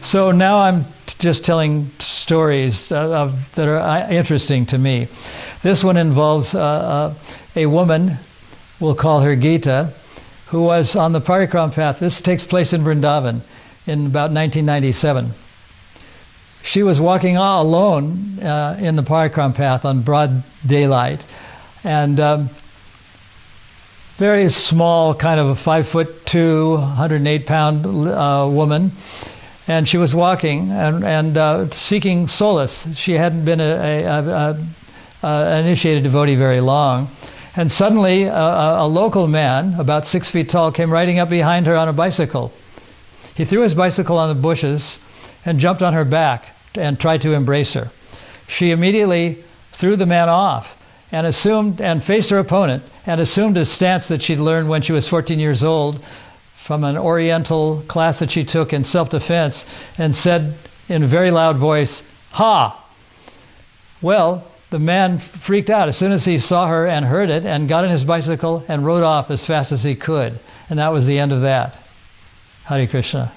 So now I'm just telling stories that are interesting to me. This one involves a woman, we'll call her Gita, who was on the parikram path. This takes place in Vrindavan in about 1997. She was walking alone in the parikram path on broad daylight, and very small, kind of a 5'2", 108-pound woman. And she was walking and seeking solace. She hadn't been an initiated devotee very long. And suddenly, a local man, about 6 feet tall, came riding up behind her on a bicycle. He threw his bicycle on the bushes and jumped on her back and tried to embrace her. She immediately threw the man off and faced her opponent and assumed a stance that she'd learned when she was 14 years old from an Oriental class that she took in self-defense, and said in a very loud voice, "Ha!" Well, the man freaked out as soon as he saw her and heard it, and got on his bicycle and rode off as fast as he could. And that was the end of that. Hare Krishna.